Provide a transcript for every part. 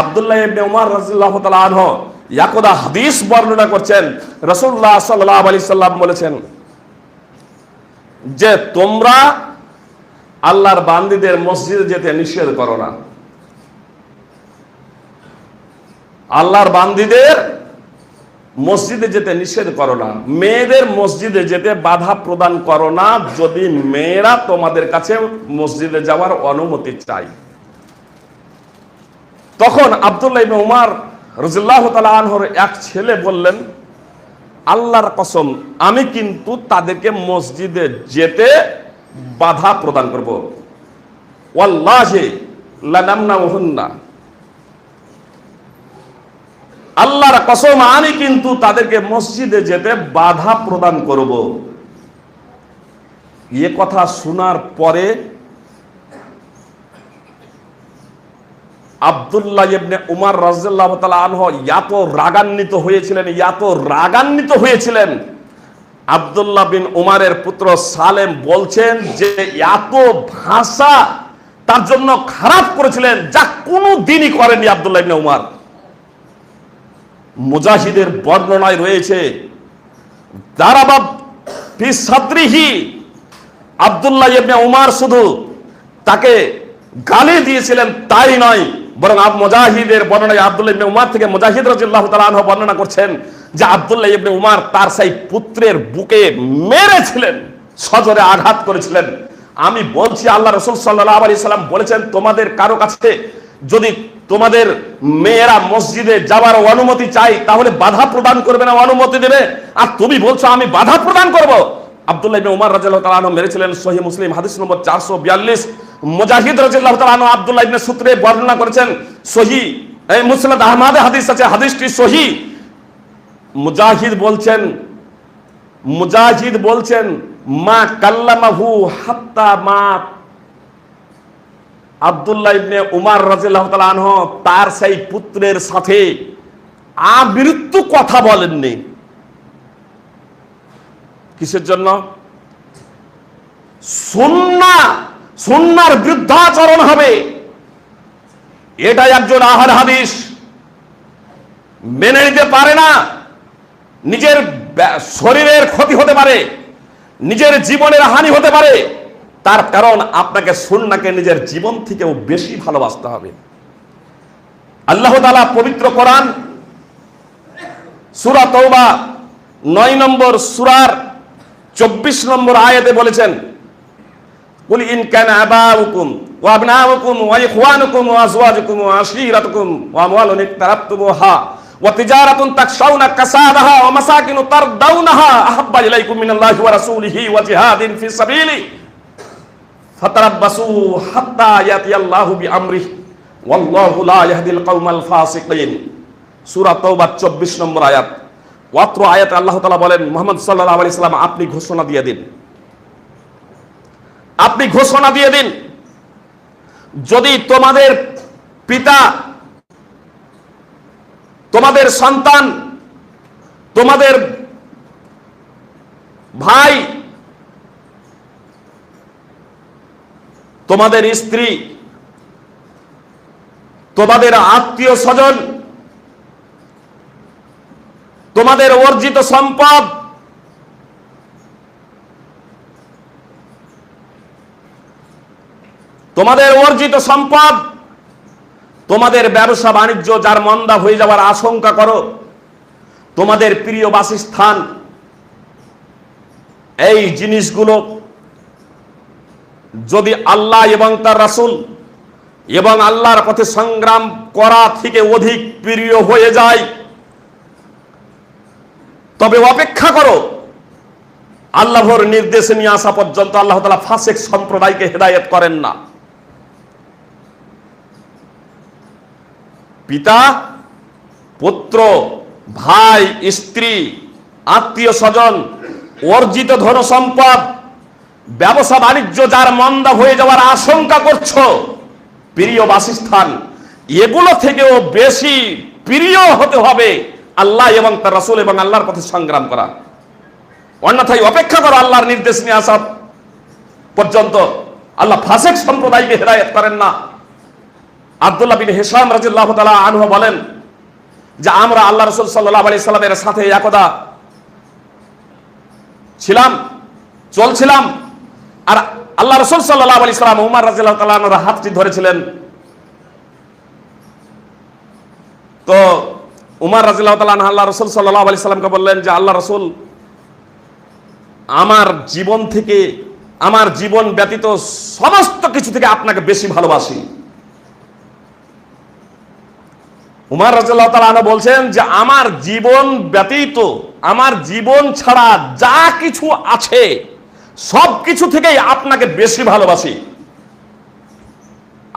আব্দুল্লাহ ইবনে উমর রাদিয়াল্লাহু তাআলা আনহু ইয়াকুদা হাদিস বর্ণনা করছেন, রাসূলুল্লাহ সাল্লাল্লাহু আলাইহি সাল্লাম বলেছেন যে তোমরা আল্লাহর বান্দীদের মসজিদে যেতে নিষেধ করো না। আল্লাহর বান্দীদের মসজিদে যেতে নিষেধ করো না, মেয়েদের মসজিদে যেতে বাধা প্রদান করো না যদি মেয়েরা তোমাদের কাছে মসজিদে যাওয়ার অনুমতি চায়। তখন আব্দুল্লাহ ইবনে উমর রাদিয়াল্লাহু তাআলা আনহুর এক ছেলে বললেন, আল্লাহর কসম আমি কিন্তু তাদেরকে মসজিদে যেতে বাধা প্রদান করব, ওয়াল্লাহি লানামনাহুন্না, আল্লাহর কসম আমি কিন্তু তাদেরকে মসজিদে যেতে বাধা প্রদান করব। এ কথা শোনার পরে আব্দুল্লাহ ইবনে উমর রাদিয়াল্লাহু তাআলা আনহু এত রাগান্বিত হয়েছিলেন। আব্দুল্লাহ বিন উমরের পুত্র সালেম বলছেন যে এত ভাষা তার জন্য খারাপ করেছিলেন যা কোনো দিনই করেনি আব্দুল্লাহ ইবনে উমর। মুজাহিদের বর্ণনায় রয়েছে, দারাবাব ফি সাদরিহি, আব্দুল্লাহ ইবনে উমর শুধু তাকে গালি দিয়েছিলেন তাই নয়, বরং মুজাহিদের বর্ণনায় আব্দুল্লাহ ইবনে উমর থেকে মুজাহিদ রাদিয়াল্লাহু তাআলা আনহু বর্ণনা করছেন যে আব্দুল্লাহ ইবনে উমর তার সেই পুত্রের বুকে মেরেছিলেন, সজোরে আঘাত করেছিলেন। আমি বলছি আল্লাহ রাসূল সাল্লাল্লাহু আলাইহি সাল্লাম বলেছেন, তোমাদের কারো কাছে যদি তোমাদের মেয়েরা মসজিদে যাওয়ার অনুমতি চাই তাহলে বাধা প্রদান করবে না, অনুমতি দেবে, আর তুমি বলছো আমি বাধা প্রদান করব। আব্দুল্লাহ ইবনে উমর রাদিয়াল্লাহু তাআলা আনহু মেরেছিলেন। সহিহ মুসলিম হাদিস নম্বর 442। মুজাহিদ রাদিয়াল্লাহু তাআলা আনহু আব্দুল্লাহ ইবনে সূত্রে বর্ণনা করেছেন, সহিহ এই মুসনাদ আহমদে হাদিস আছে, হাদিসটি সহিহ। মুজাহিদ বলছেন মা কাল্লামাহু হাত্তা মাত, আব্দুল্লাহ ইবনে উমর রাদিয়াল্লাহু তাআলা আনহু তার সেই পুত্রের সাথে আমৃত্যু কথা বলেননি। কিসের জন্য? সুন্নাহর বিরুদ্ধাচরণ হবে, এটা একজন আহলে হাদিস মেনে নিতে পারে না। নিজের শরীরের ক্ষতি হতে পারে, নিজের জীবনের হানি হতে পারে, তার কারণ আপনাকে সুন্নাহকে নিজের জীবন থেকেও বেশি ভালোবাসতে হবে। আল্লাহ তাআলা পবিত্র কোরআন সূরা তাওবা 9 নম্বর সূরার 24 নম্বর আয়াতে বলেছেন, কুল ইন কানা আবাউকুম ওয়া আবনাউকুম ওয়া ইখওয়ানুকুম ওয়া আজওয়াজুকুম ওয়া আশীরাতুকুম ওয়া আমওয়ালুন ইকতারাবতুমুহা ওয়া তিজারাতুন তাকশাউনা কাসাদাহা ওয়া মাসাকিনু তারদাউনাহা আহাব্বা ইলাইকুম মিনাল্লাহি ওয়া রাসূলিহি ওয়া জিহাদিন ফি সাবিলি ফাতারাব্বাসু হাত্তা ইয়াতিয়াল্লাহু বিআমরিহি ওয়াল্লাহু লা ইয়াহদিল কওমাল ফাসিকিন। সূরা তাওবা 24 নম্বর আয়াত। অত্র আয়াতে আল্লাহ তাআলা বলেন, মুহাম্মদ সাল্লাল্লাহু আলাইহি সাল্লাম আপনি ঘোষণা দিয়ে দিন, আপনি ঘোষণা দিয়ে দিন, যদি তোমাদের পিতা, তোমাদের সন্তান, তোমাদের ভাই, তোমাদের স্ত্রী, তোমাদের আত্মীয় স্বজন, তোমাদের অর্জিত সম্পদ, তোমাদের ব্যবসা বাণিজ্য যার মন্দা হয়ে যাওয়ার আশঙ্কা করো, তোমাদের প্রিয় বাসস্থান, এই জিনিসগুলো যদি আল্লাহ এবং তার রাসূল এবং আল্লাহর পথে সংগ্রাম করা থেকে অধিক প্রিয় হয়ে যায়, তবে অপেক্ষা করো আল্লাহর নির্দেশে নিয়ে আসা পর্যন্ত। আল্লাহ তাআলা ফাসিক সম্প্রদায়কে হেদায়েত করেন না। পিতা, পুত্র, ভাই, স্ত্রী, আত্মীয় স্বজন, অর্জিত ধন সম্পদ, ব্যবসা বাণিজ্য যার মন্দা হয়ে যাওয়ার আশঙ্কা করছো, প্রিয় বাসস্থান, এগুলো থেকেও বেশি প্রিয় হতে হবে আল্লাহ এবং তার রাসূল এবং আল্লাহর পথে সংগ্রাম করা। অন্যথায় অপেক্ষা করো আল্লাহর নির্দেশ নিয়ে আসা পর্যন্ত। আল্লাহ ফাসিক সম্প্রদায়কে হেদায়েত করেন না। আব্দুল্লাহ বিন হিশাম রাদিয়াল্লাহু তাআলা আনহু বলেন যে আমরা আল্লাহ রাসূল সাল্লাল্লাহু আলাইহি সাল্লামের সাথে একদা চলছিলাম, আর আল্লাহ রাসূল সাল্লাল্লাহু আলাইহি সাল্লাম উমর রাদিয়াল্লাহু তাআলা আনহুর হাতটি ধরেছিলেন। তো উমর রাদিয়াল্লাহু তাআলা আনহু আল্লাহ রাসূল সাল্লাল্লাহু আলাইহি সাল্লামকে বললেন যে আল্লাহ রাসূল, আমার জীবন থেকে, আমার জীবন ব্যতীত সমস্ত কিছু থেকে আপনাকে বেশি ভালোবাসি। উমর রাদিয়াল্লাহু তাআলা আনহু বলছেন যে আমার জীবন ব্যতীত, আমার জীবন ছাড়া যা কিছু আছে সব কিছু থেকেই আপনাকে বেশি ভালোবাসি।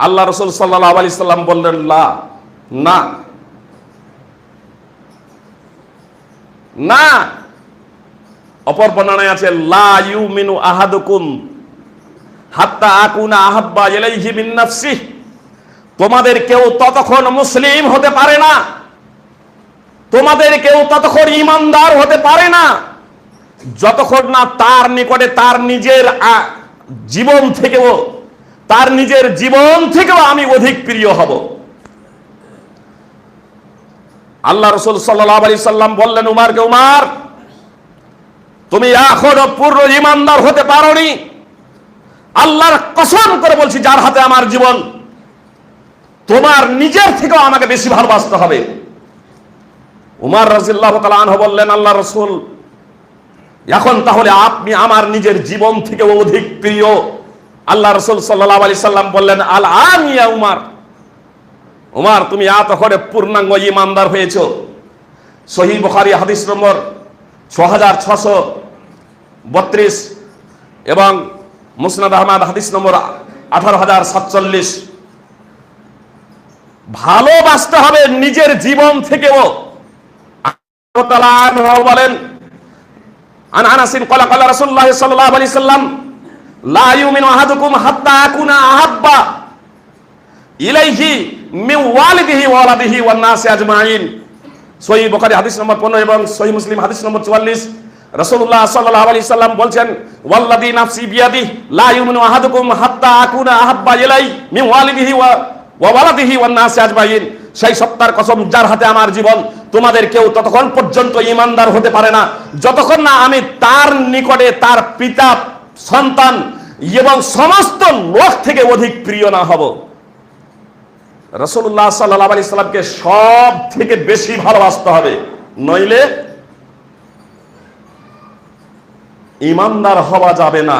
আল্লাহ রাসূল সাল্লাল্লাহু আলাইহি সাল্লাম বললেন না, না। অপর বর্ণনায় আছে লা ইউমিনু আহাদুকুম হাত্তা আকুনা আহাব্বা ইলাইহি মিন নাফসিহি, তোমাদের কেউ ততক্ষণ মুসলিম হতে পারে না, তোমাদের কেউ ততক্ষণ ঈমানদার হতে পারে না যতক্ষণ না তার নিকটে তার নিজের জীবন থেকেও আমি অধিক প্রিয় হব। আল্লাহ রাসূল সাল্লাল্লাহু আলাইহি সাল্লাম বললেন উমরকে, উমর, তুমি এখনো পূর্ণ ঈমানদার হতে পারোনি। আল্লাহর কসম করে বলছি, যার হাতে আমার জীবন, তোমার নিজের থেকেও আমাকে বেশি ভালোবাসতে হবে। উমর রাদিয়াল্লাহু তাআলা আনহু বললেন, আল্লাহ রাসূল, এখন তাহলে আপনি আমার নিজের জীবন থেকেও অধিক প্রিয়। আল্লাহ রাসূল সাল্লাল্লাহু আলাইহি সাল্লাম বললেন, আল আন ইয়া উমর, উমর, তুমি এতক্ষণে পূর্ণাঙ্গ ঈমানদার হয়েছো। সহিহ বুখারী হাদিস নম্বর 6632 এবং মুসনাদ আহমদ হাদিস নম্বর 18047। ভালোবাসতে হবে নিজের জীবন থেকেও। বলেন, আন আনাসিন ক্বালা ক্বালা রাসূলুল্লাহ সাল্লাল্লাহু আলাইহি সাল্লাম লা ইউমিনু আহাদুকুম হাত্তা আকুনা আহাব্বা ইলাইহি মিন ওয়ালিদিহি ওয়া ওয়ালাদিহি ওয়ান নাসি আজমাইন। সহিহ বুখারী হাদিস নম্বর 15 এবং সহিহ মুসলিম হাদিস নম্বর 44। রাসূলুল্লাহ সাল্লাল্লাহু আলাইহি সাল্লাম বলেন, ওয়াল্লাযী নাফসি বিয়াদিহি লা ইউমিনু আহাদুকুম হাত্তা আকুনা আহাব্বা ইলাইহি মিন ওয়ালিদিহি ওয়া ওয়ালাদিহি ওয়ান নাসি আজমাইন। সেই সত্তার কসম, যার হাতে আমার জীবন, তোমাদের কেউ ততক্ষণ পর্যন্ত ঈমানদার হতে পারে না যতক্ষণ না আমি তার নিকটে তার পিতা, সন্তান এবং সমস্ত লোক থেকে অধিক প্রিয় না হব। রাসূলুল্লাহ সাল্লাল্লাহু আলাইহি সাল্লামকে সব থেকে বেশি ভালোবাসতে হবে, নইলে ঈমানদার হওয়া যাবে না।